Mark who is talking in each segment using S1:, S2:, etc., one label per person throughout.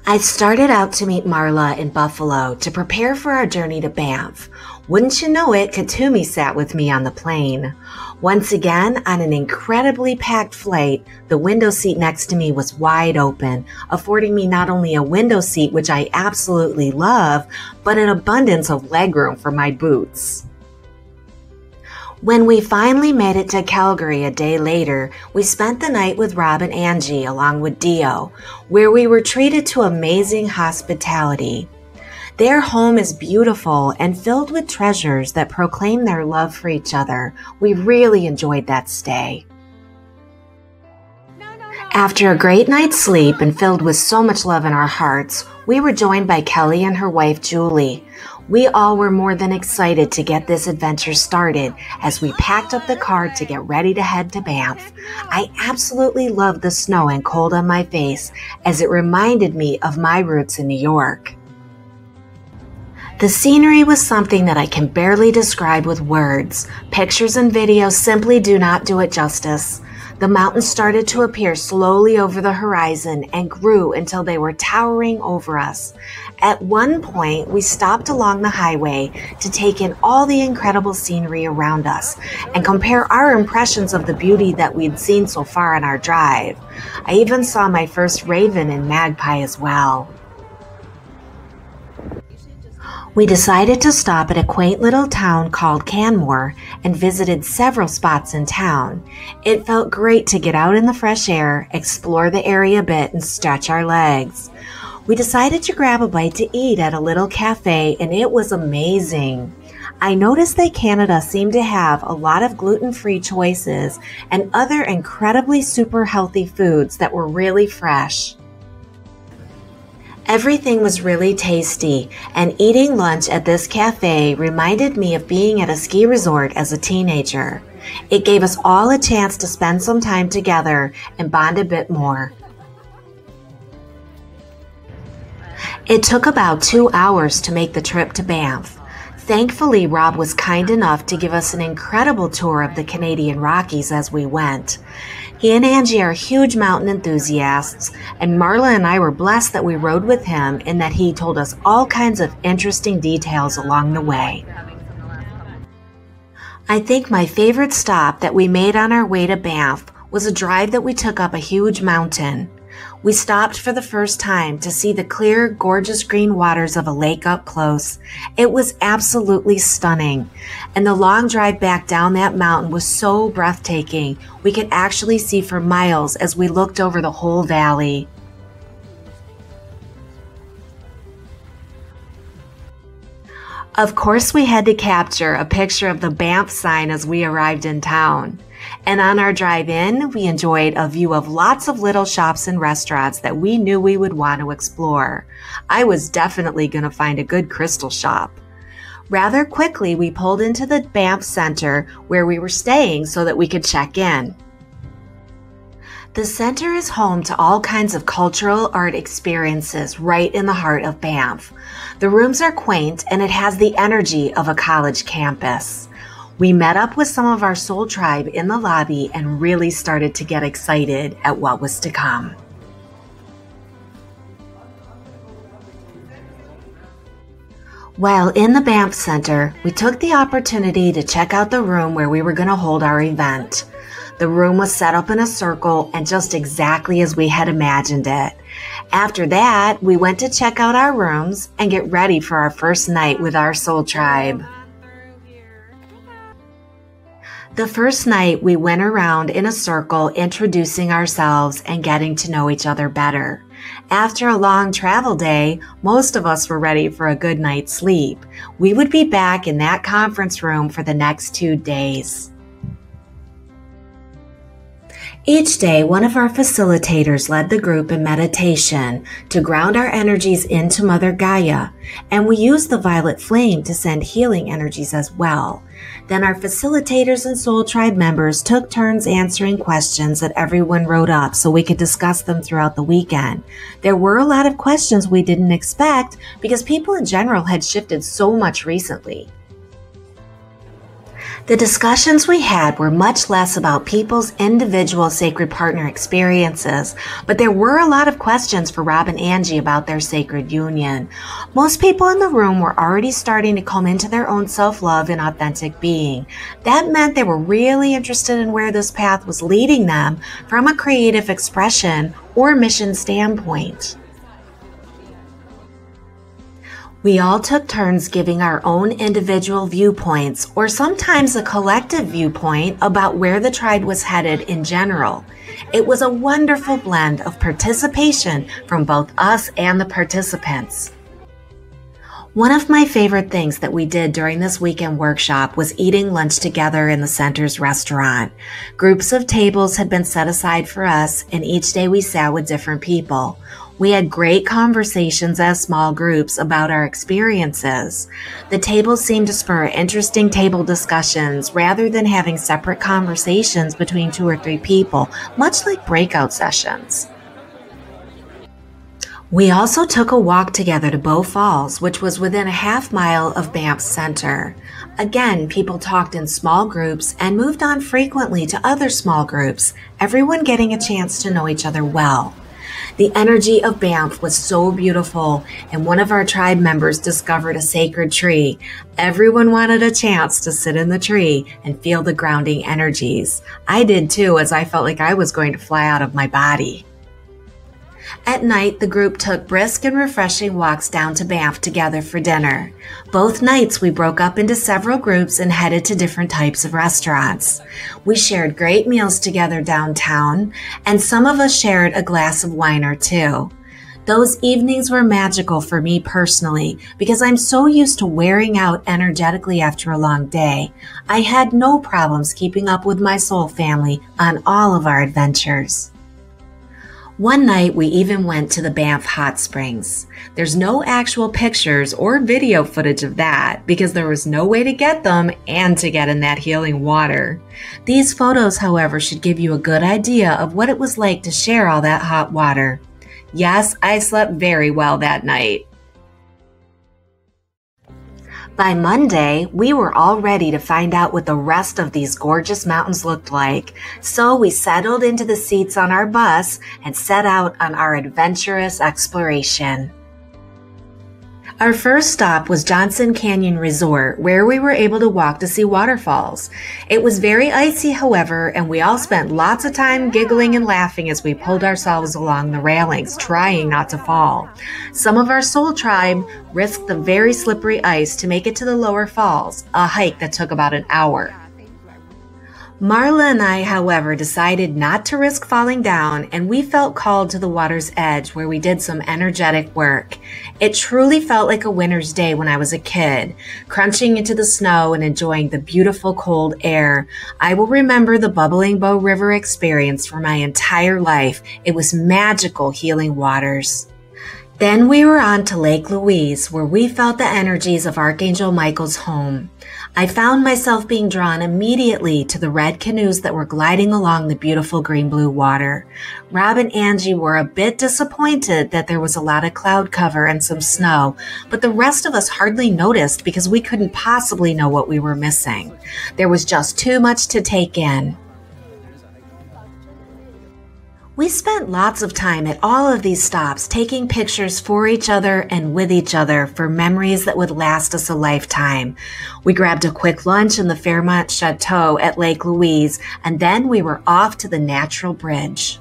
S1: I started out to meet Marla in Buffalo to prepare for our journey to Banff. Wouldn't you know it, Katumi sat with me on the plane. Once again, on an incredibly packed flight, the window seat next to me was wide open, affording me not only a window seat, which I absolutely love, but an abundance of legroom for my boots. When we finally made it to Calgary a day later, we spent the night with Rob and Angie along with Dio, where we were treated to amazing hospitality. Their home is beautiful and filled with treasures that proclaim their love for each other. We really enjoyed that stay. After a great night's sleep and filled with so much love in our hearts, we were joined by Kelly and her wife Julie. We all were more than excited to get this adventure started as we packed up the car to get ready to head to Banff. I absolutely loved the snow and cold on my face as it reminded me of my roots in New York. The scenery was something that I can barely describe with words. Pictures and videos simply do not do it justice. The mountains started to appear slowly over the horizon and grew until they were towering over us. At one point, we stopped along the highway to take in all the incredible scenery around us and compare our impressions of the beauty that we'd seen so far on our drive. I even saw my first raven and magpie as well. We decided to stop at a quaint little town called Canmore and visited several spots in town. It felt great to get out in the fresh air, explore the area a bit, and stretch our legs. We decided to grab a bite to eat at a little cafe, and it was amazing. I noticed that Canada seemed to have a lot of gluten-free choices and other incredibly super healthy foods that were really fresh. Everything was really tasty, and eating lunch at this cafe reminded me of being at a ski resort as a teenager. It gave us all a chance to spend some time together and bond a bit more. It took about 2 hours to make the trip to Banff. Thankfully, Rob was kind enough to give us an incredible tour of the Canadian Rockies as we went. He and Angie are huge mountain enthusiasts, and Marla and I were blessed that we rode with him in that he told us all kinds of interesting details along the way. I think my favorite stop that we made on our way to Banff was a drive that we took up a huge mountain. We stopped for the first time to see the clear, gorgeous green waters of a lake up close. It was absolutely stunning, and the long drive back down that mountain was so breathtaking. We could actually see for miles as we looked over the whole valley. Of course, we had to capture a picture of the Banff sign as we arrived in town. And on our drive in, we enjoyed a view of lots of little shops and restaurants that we knew we would want to explore. I was definitely going to find a good crystal shop. Rather quickly, we pulled into the Banff Center where we were staying so that we could check in. The center is home to all kinds of cultural art experiences right in the heart of Banff. The rooms are quaint and it has the energy of a college campus. We met up with some of our soul tribe in the lobby and really started to get excited at what was to come. While in the Banff Center, we took the opportunity to check out the room where we were going to hold our event. The room was set up in a circle and just exactly as we had imagined it. After that, we went to check out our rooms and get ready for our first night with our soul tribe. The first night, we went around in a circle introducing ourselves and getting to know each other better. After a long travel day, most of us were ready for a good night's sleep. We would be back in that conference room for the next 2 days. Each day, one of our facilitators led the group in meditation to ground our energies into Mother Gaia, and we used the violet flame to send healing energies as well. Then our facilitators and Soul Tribe members took turns answering questions that everyone wrote up so we could discuss them throughout the weekend. There were a lot of questions we didn't expect because people in general had shifted so much recently. The discussions we had were much less about people's individual sacred partner experiences, but there were a lot of questions for Rob and Angie about their sacred union. Most people in the room were already starting to come into their own self-love and authentic being. That meant they were really interested in where this path was leading them from a creative expression or mission standpoint. We all took turns giving our own individual viewpoints, or sometimes a collective viewpoint about where the tribe was headed in general. It was a wonderful blend of participation from both us and the participants. One of my favorite things that we did during this weekend workshop was eating lunch together in the center's restaurant. Groups of tables had been set aside for us, and each day we sat with different people. We had great conversations as small groups about our experiences. The tables seemed to spur interesting table discussions rather than having separate conversations between 2 or 3 people, much like breakout sessions. We also took a walk together to Bow Falls, which was within a half-mile of Banff Center. Again, people talked in small groups and moved on frequently to other small groups, everyone getting a chance to know each other well. The energy of Banff was so beautiful, and one of our tribe members discovered a sacred tree. Everyone wanted a chance to sit in the tree and feel the grounding energies. I did too, as I felt like I was going to fly out of my body. At night, the group took brisk and refreshing walks down to Banff together for dinner. Both nights, we broke up into several groups and headed to different types of restaurants. We shared great meals together downtown, and some of us shared a glass of wine or two. Those evenings were magical for me personally because I'm so used to wearing out energetically after a long day. I had no problems keeping up with my soul family on all of our adventures. One night, we even went to the Banff Hot Springs. There's no actual pictures or video footage of that because there was no way to get them and to get in that healing water. These photos, however, should give you a good idea of what it was like to share all that hot water. Yes, I slept very well that night. By Monday, we were all ready to find out what the rest of these gorgeous mountains looked like, so we settled into the seats on our bus and set out on our adventurous exploration. Our first stop was Johnson Canyon Resort, where we were able to walk to see waterfalls. It was very icy, however, and we all spent lots of time giggling and laughing as we pulled ourselves along the railings, trying not to fall. Some of our soul tribe risked the very slippery ice to make it to the lower falls, a hike that took about an hour. Marla and I, however, decided not to risk falling down, and we felt called to the water's edge where we did some energetic work. It truly felt like a winter's day when I was a kid, crunching into the snow and enjoying the beautiful cold air. I will remember the Bubbling Bow River experience for my entire life. It was magical healing waters. Then we were on to Lake Louise, where we felt the energies of Archangel Michael's home. I found myself being drawn immediately to the red canoes that were gliding along the beautiful green-blue water. Rob and Angie were a bit disappointed that there was a lot of cloud cover and some snow, but the rest of us hardly noticed because we couldn't possibly know what we were missing. There was just too much to take in. We spent lots of time at all of these stops taking pictures for each other and with each other for memories that would last us a lifetime. We grabbed a quick lunch in the Fairmont Chateau at Lake Louise, and then we were off to the Natural Bridge.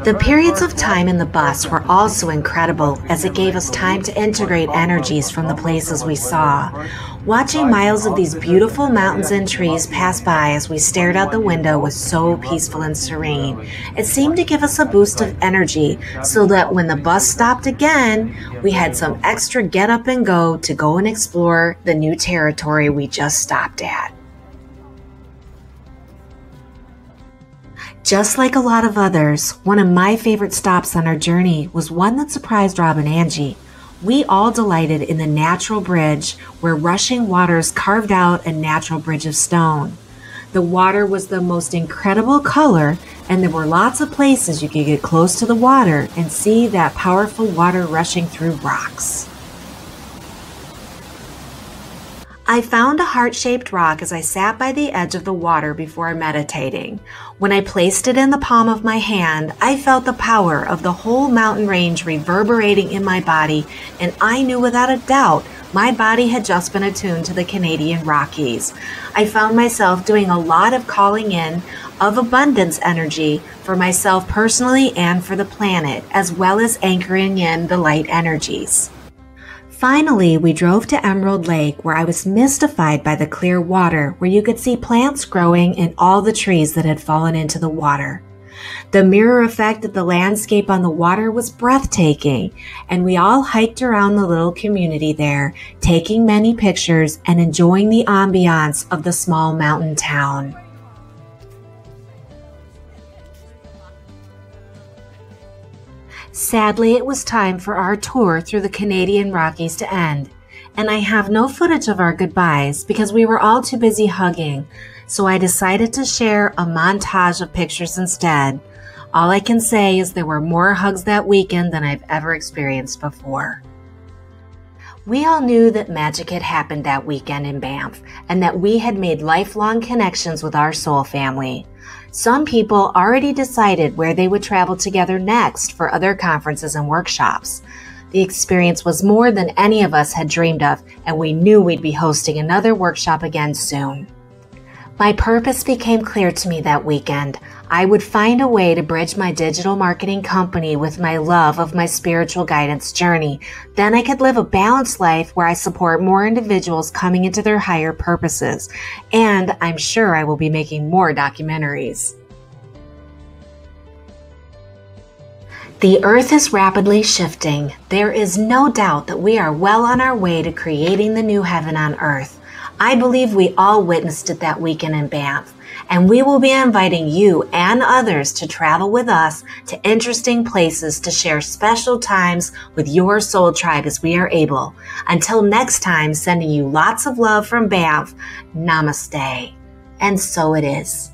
S1: The periods of time in the bus were also incredible as it gave us time to integrate energies from the places we saw. Watching miles of these beautiful mountains and trees pass by as we stared out the window was so peaceful and serene. It seemed to give us a boost of energy so that when the bus stopped again, we had some extra get up and go to go and explore the new territory we just stopped at. Just like a lot of others, one of my favorite stops on our journey was one that surprised Rob and Angie. We all delighted in the Natural Bridge, where rushing waters carved out a natural bridge of stone. The water was the most incredible color, and there were lots of places you could get close to the water and see that powerful water rushing through rocks. I found a heart-shaped rock as I sat by the edge of the water before meditating. When I placed it in the palm of my hand, I felt the power of the whole mountain range reverberating in my body, and I knew without a doubt my body had just been attuned to the Canadian Rockies. I found myself doing a lot of calling in of abundance energy for myself personally and for the planet, as well as anchoring in the light energies. Finally, we drove to Emerald Lake, where I was mystified by the clear water, where you could see plants growing in all the trees that had fallen into the water. The mirror effect of the landscape on the water was breathtaking, and we all hiked around the little community there, taking many pictures and enjoying the ambiance of the small mountain town. Sadly, it was time for our tour through the Canadian Rockies to end, and I have no footage of our goodbyes because we were all too busy hugging, so I decided to share a montage of pictures instead. All I can say is there were more hugs that weekend than I've ever experienced before. We all knew that magic had happened that weekend in Banff, and that we had made lifelong connections with our soul family. Some people already decided where they would travel together next for other conferences and workshops. The experience was more than any of us had dreamed of, and we knew we'd be hosting another workshop again soon. My purpose became clear to me that weekend. I would find a way to bridge my digital marketing company with my love of my spiritual guidance journey. Then I could live a balanced life where I support more individuals coming into their higher purposes. And I'm sure I will be making more documentaries. The earth is rapidly shifting. There is no doubt that we are well on our way to creating the new heaven on earth. I believe we all witnessed it that weekend in Banff, and we will be inviting you and others to travel with us to interesting places to share special times with your soul tribe as we are able. Until next time, sending you lots of love from Banff. Namaste. And so it is.